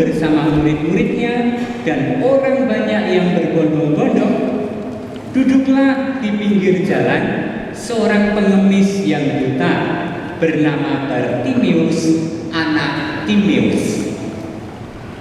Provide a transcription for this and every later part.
bersama murid-muridnya dan orang banyak yang berbondong-bondong, duduklah di pinggir jalan seorang pengemis yang buta bernama Bartimeus, anak Timeus.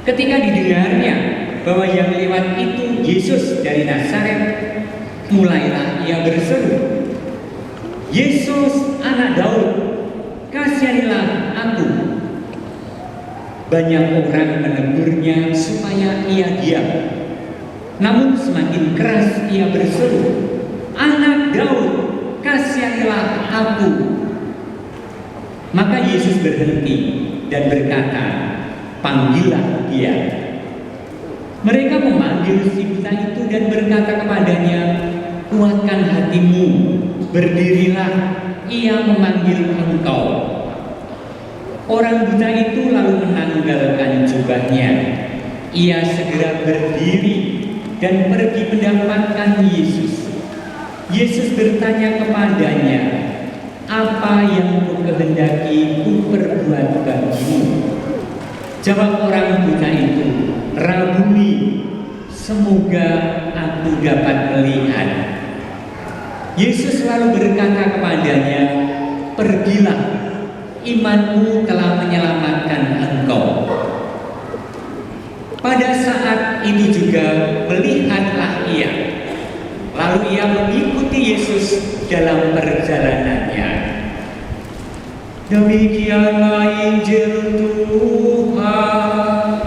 Ketika didengarnya bahwa yang lewat itu Yesus dari Nazaret, mulailah ia berseru, "Yesus, anak Daud, kasihanilah aku." Banyak orang menegurnya supaya ia diam. Namun semakin keras ia berseru, "Anak Daud, kasihanilah aku." Maka Yesus berhenti dan berkata, "Panggillah dia." Mereka memanggil si buta itu dan berkata kepadanya, "Kuatkan hatimu, berdirilah, ia memanggil engkau." Orang buta itu lalu menanggalkan jubahnya. Ia segera berdiri dan pergi mendapatkan Yesus. Yesus bertanya kepadanya, "Apa yang ku kehendaki ku perbuat bagimu?" Jawab orang buta itu, "Rabuni, semoga aku dapat melihat." Yesus lalu berkata kepadanya, "Pergilah, imanmu telah menyelamatkan engkau." Pada saat itu juga melihatlah ia. Lalu ia mengikuti Yesus dalam perjalanannya. Demikianlah Injil Tuhan.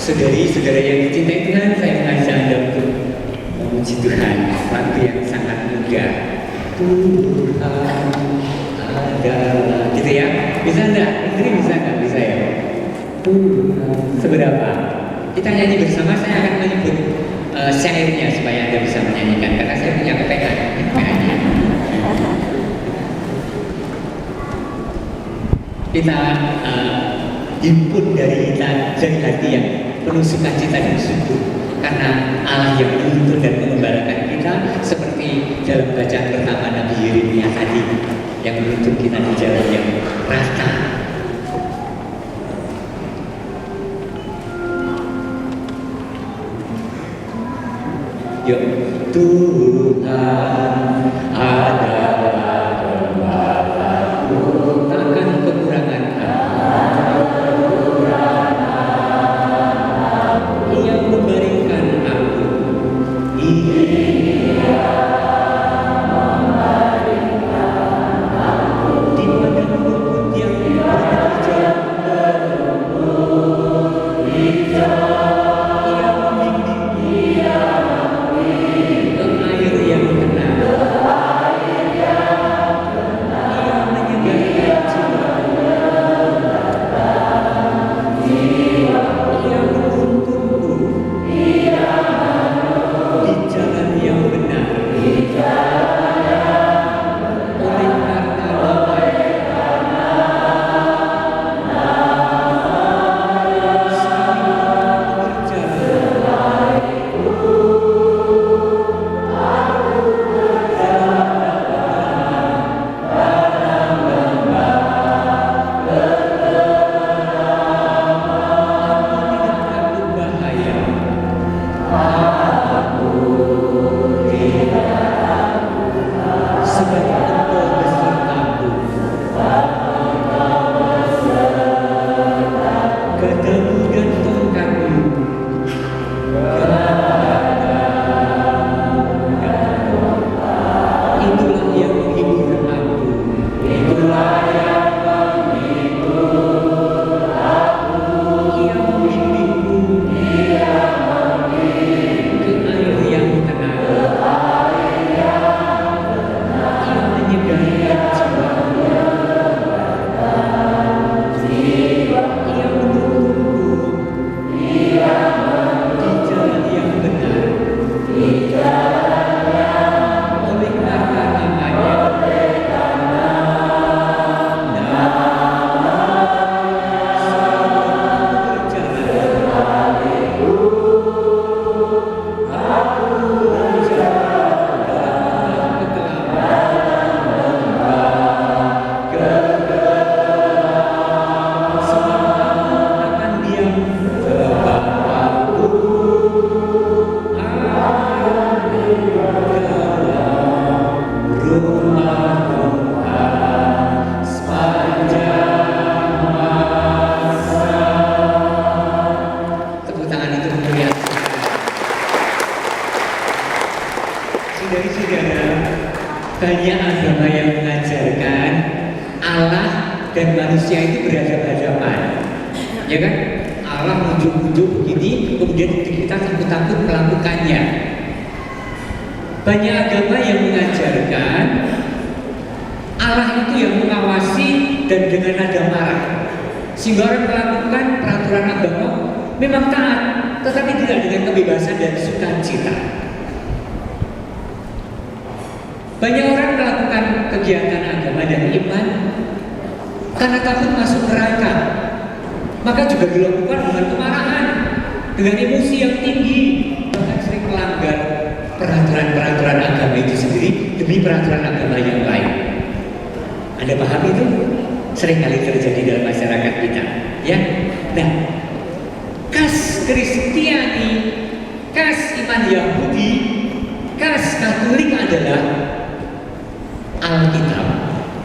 Saudari-saudara yang dicintai Tuhan, saya mengajak Anda untuk memuji Tuhan. Lagu yang sangat mudah. Tuhan adalah, gitu ya. Bisa enggak? Ini bisa enggak? Bisa ya. Seberapa? Kita nyanyi bersama. Saya akan menyebut syairnya supaya Anda bisa menyanyikan, karena saya punya kepekaan. Kita input dari hati yang penuh sukacita dan syukur karena Allah yang menuntun dan mengembalakan kita, seperti dalam bacaan pertama Nabi Yeremia tadi yang menuntun kita di jalan yang rata. Yuk, Tuhan adalah gembalaku, takkan kekurangan air yang tenang. Banyak agama yang mengajarkan Allah dan manusia itu berhadapan-hadapan, ya kan? Allah muncul-muncul begini, kemudian kita takut-takut melakukannya. Banyak agama yang mengajarkan Allah itu yang mengawasi dan dengan nada marah, sehingga orang melakukan peraturan agama memang taat, tetapi tidak dengan kebebasan dan sukacita. Banyak orang melakukan kegiatan agama dan iman karena takut masuk neraka, maka juga dilakukan dengan kemarahan, dengan emosi yang tinggi, bahkan sering melanggar peraturan-peraturan agama itu sendiri demi peraturan agama yang lain. Anda paham itu? Sering kali terjadi dalam masyarakat kita, ya. Nah, khas Kristiani, khas iman Yahudi, khas Katolik adalah Alkitab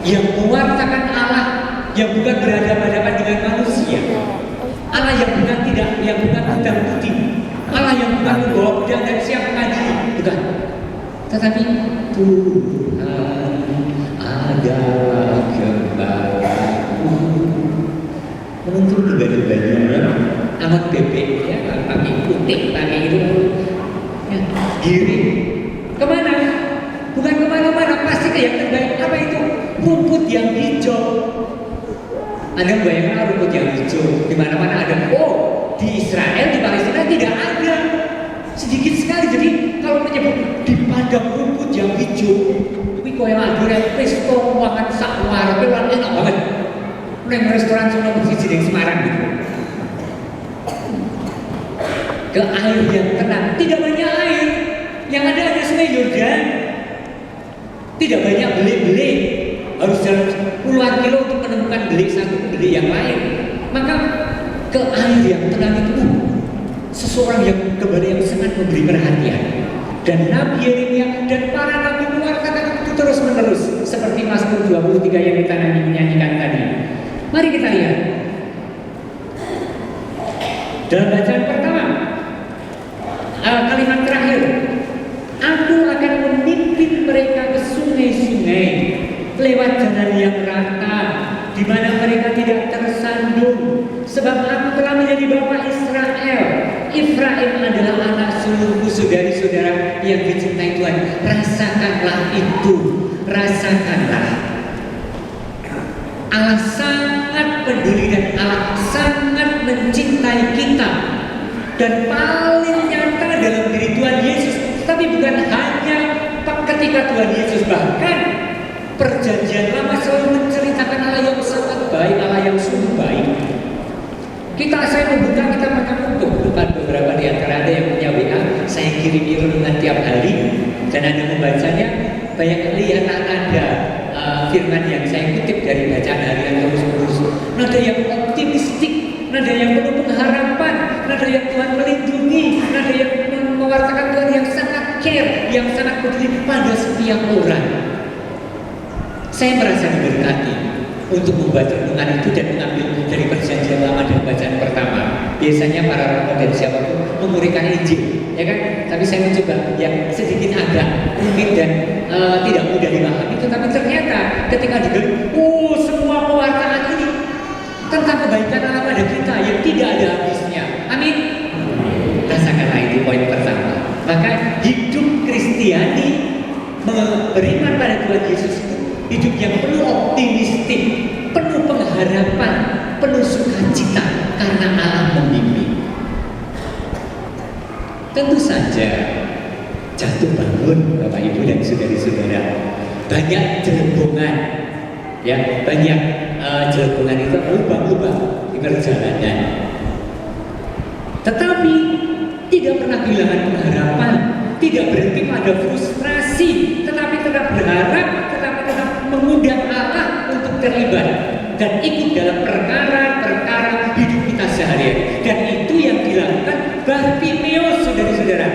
yang mewartakan Allah yang bukan berhadapan-hadapan dengan manusia, Allah yang bukan hitam putih, Allah yang bukan membawa pedang dan siap mengadili, bukan. Tetapi Tuhan adalah gembalaku. Menuntut domba-dombanya amat bebek, ya, pakai putih, pakai itu, ya, giring. Kemana? Bukan kemana-mana, pasti ke yang terbaik. Apa itu? Rumput yang hijau. Anda bayangkan rumput yang hijau di mana-mana ada. Oh, di Israel, di Palestina tidak ada. Sedikit sekali. Jadi kalau menyebut di padang rumput yang hijau, tapi kau yang ada resto makan sakwar, enak banget. Neng restoran Sunda Bersih di Semarang gitu. Ke air yang tenang, tidak banyak air. Yang ada hanya Sungai Yordan. Tidak banyak belik-belik, harus jalan puluhan kilo untuk menemukan belik satu belik yang lain. Maka ke air yang tenang itu seseorang yang kembali yang sangat memberi perhatian. Dan Nabi Yeremia dan para nabi mengatakan itu terus menerus, seperti Mazmur 23 yang kita nyanyikan tadi. Mari kita lihat dalam bacaan pertama, kalimat terakhir. Aku akan memimpin mereka ke sungai-sungai lewat jalan yang rata, di mana mereka tidak tersandung. Sebab aku telah menjadi bapa Israel. Efraim adalah anak sulungku, saudari-saudara yang dicintai Tuhan. Rasakanlah itu, rasakanlah. Allah sangat peduli dan Allah sangat mencintai kita. Dan paling nyata dalam diri Tuhan Yesus. Tapi bukan hanya ketika Tuhan Yesus, bahkan perjanjian lama selalu menceritakan Allah yang sangat baik, Allah yang sungguh baik. Saya membuka kita mengambil depan beberapa di antara Anda yang punya WA, saya kirim renungan tiap hari dan Anda membacanya. Banyak kali ada firman yang saya kutip dari bacaan harian terus-menerus. Nada yang optimistik, nada yang penuh pengharapan, nada yang Tuhan melindungi, nada yang mewartakan Tuhan yang sangat care, yang sangat peduli pada setiap orang. Saya merasa diberkati untuk membaca renungan itu dan mengambil dari perjanjian lama dan bacaan pertama. Biasanya para romo dan siapapun mengurikan Injil, ya kan? Tapi saya mencoba yang sedikit agak rumit dan tidak mudah dipahami. Tetapi ternyata ketika digali, semua pewartaan ini tentang kebaikan Allah pada kita yang tidak ada habisnya. Amin. Rasakanlah itu poin pertama. Maka hidup Kristiani beriman pada Tuhan Yesus itu hidup yang penuh optimistik, penuh pengharapan, penuh sukacita karena Allah membimbing. Tentu saja jatuh bangun Bapak Ibu dan saudari-saudara, banyak jelebongan, ya, banyak jelebongan itu lubang-lubang di perjalanan. Tetapi tidak pernah kehilangan pengharapan, tidak berhenti pada frustrasi, tetapi tetap berharap, tetapi tetap mengundang Allah untuk terlibat dan ikut dalam perkara-perkara hidup kita sehari-hari. Dan itu yang dilakukan Bartimeus, saudara-saudara.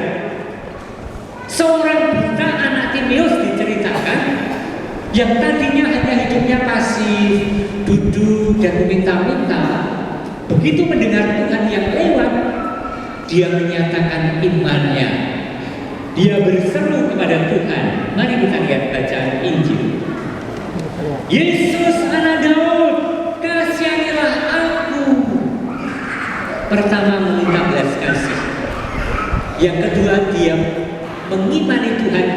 Seorang buta anak Timeus diceritakan yang tadinya hanya hidupnya pasif, duduk dan meminta-minta. Begitu mendengar Tuhan yang lewat, dia menyatakan imannya. Dia berseru kepada Tuhan. Mari kita lihat bacaan Injil. Yesus anak Daud, kasihanilah aku. Pertama meminta belas kasih. Yang kedua dia mengimani Tuhan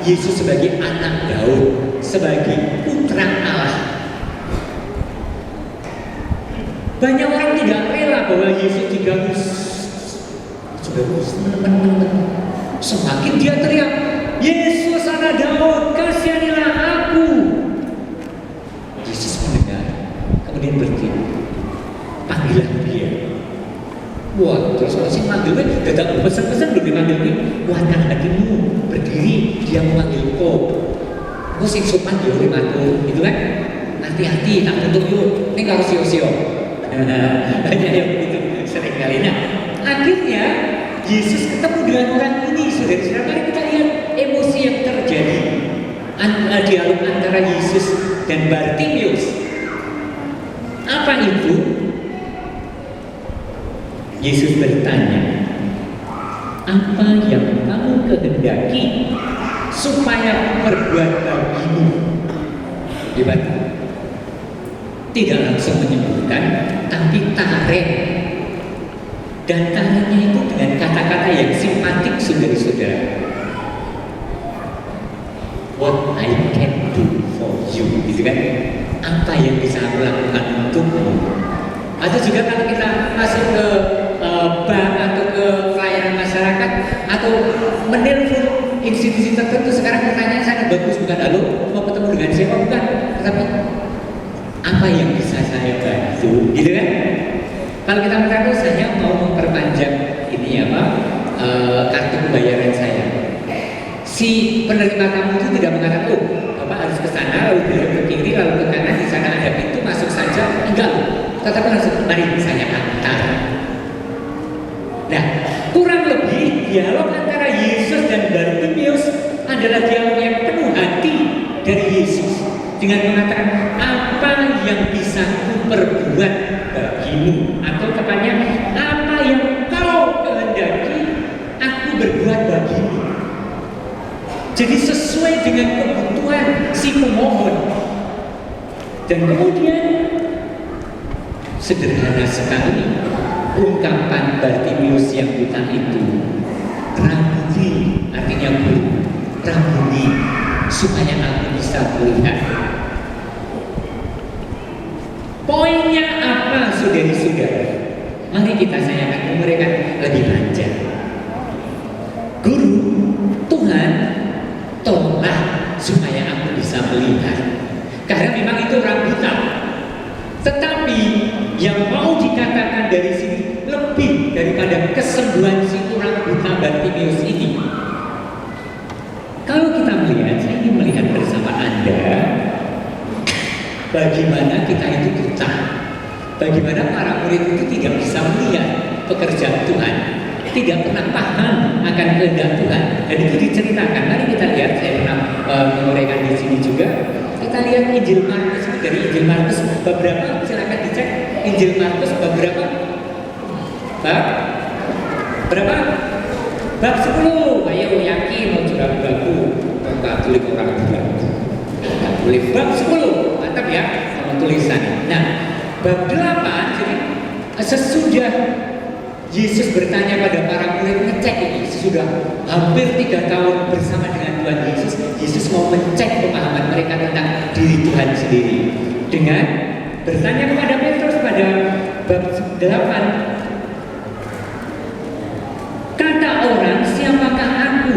Yesus sebagai anak Daud, sebagai putra Allah. Banyak orang tidak rela bahwa Yesus diganggu. Semakin dia teriak, Yesus anak Daud, kasihanilah aku. Yesus mendengar, kemudian berhenti. Panggilan dia. Wah, terus orang sih manggilnya, datang pesan-pesan belum dipanggilnya. Kuatkan hatimu, berdiri, dia memanggil kau. Kau sing sopan dia udah matur, gitu kan? Hati-hati, tak tutup yuk. Ini kalau sio-sio. Banyak yang begitu sering kali. Nah, akhirnya Yesus ketemu dengan orang ini. Saudara-saudara, mari kita lihat emosi yang terjadi. Dialog antara Yesus dan Bartimius. Apa itu? Yesus bertanya, apa yang kamu kehendaki supaya berbuat bagimu? Lihat, tidak langsung menyebutkan, tapi tarik. Dan tariknya itu dengan kata-kata yang simpatik, saudara-saudara. What I can do for you, gitu kan? Apa yang bisa aku lakukan untukmu? Atau juga kalau kita masuk ke bank atau ke pelayanan masyarakat atau menelpon institusi tertentu, sekarang pertanyaan sangat bagus, bukan halo mau ketemu dengan siapa, bukan, tetapi apa yang bisa saya bantu, gitu kan? Kalau kita berkata saya mau memperpanjang ini apa kartu pembayaran saya, si penerima kamu itu tidak mengatakan, oh bapak harus ke sana lalu belok ke kiri lalu ke kanan, di sana ada pintu masuk saja, enggak, tetapi langsung mari saya antar. Nah, kurang lebih dialog antara Yesus dan Bartimius adalah dialog yang penuh hati dari Yesus dengan mengatakan apa yang bisa ku perbuat bagimu, atau tepatnya apa yang kau kehendaki aku berbuat bagimu. Jadi sesuai dengan kebutuhan si pemohon. Dan kemudian sederhana sekali ungkapan Bartimius yang buta itu, rabuni, artinya guru, rabuni, supaya aku bisa melihat. Poinnya apa, saudari-saudara? Mari saya akan memberikan lebih lanjut. Guru, Tuhan, tolonglah supaya aku bisa melihat. Karena memang itu orang buta. Tetapi yang mau dikatakan dari sini lebih daripada kesembuhan si orang buta Bartimius ini. Kalau kita melihat, saya ingin melihat bersama Anda bagaimana kita itu buta, bagaimana para murid itu tidak bisa melihat pekerjaan Tuhan, tidak pernah paham akan kehendak Tuhan, dan itu diceritakan. Mari kita lihat, saya pernah menguraikan di sini juga. Kita lihat Injil Markus, dari Injil Markus beberapa, silakan dicek Injil Markus beberapa bab berapa? Bab 10. Ayo yakin mau curang baku, Katolik orang baku. Katolik bab 10. Mantap ya sama tulisan. Nah, bab 8, jadi sesudah Yesus bertanya pada para murid, ngecek ini sesudah hampir 3 tahun bersama dengan Tuhan Yesus. Yesus mau mencek pemahaman mereka tentang diri Tuhan sendiri dengan bertanya kepada Petrus pada bab 8, kata orang siapakah aku?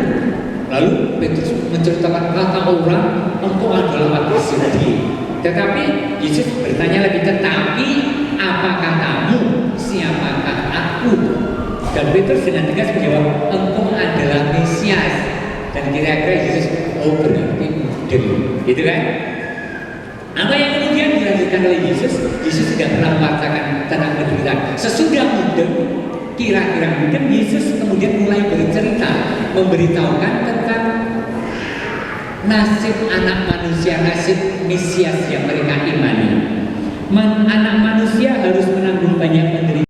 Lalu Petrus menceritakan, kata orang engkau adalah aku sendiri. Tetapi Yesus bertanya lagi, tetapi apa katamu, siapakah aku? Dan Petrus dengan tegas menjawab, engkau adalah Mesias. Dan kira-kira Yesus, oh berarti mudeng, gitu kan? Apa yang kemudian dilanjutkan oleh Yesus? Yesus tidak pernah mewartakan tentang penderitaan. Sesudah mudeng, kira-kira mudeng, Yesus kemudian mulai bercerita, memberitahukan tentang nasib anak manusia, nasib Mesias yang mereka imani. Anak manusia harus menanggung banyak penderitaan.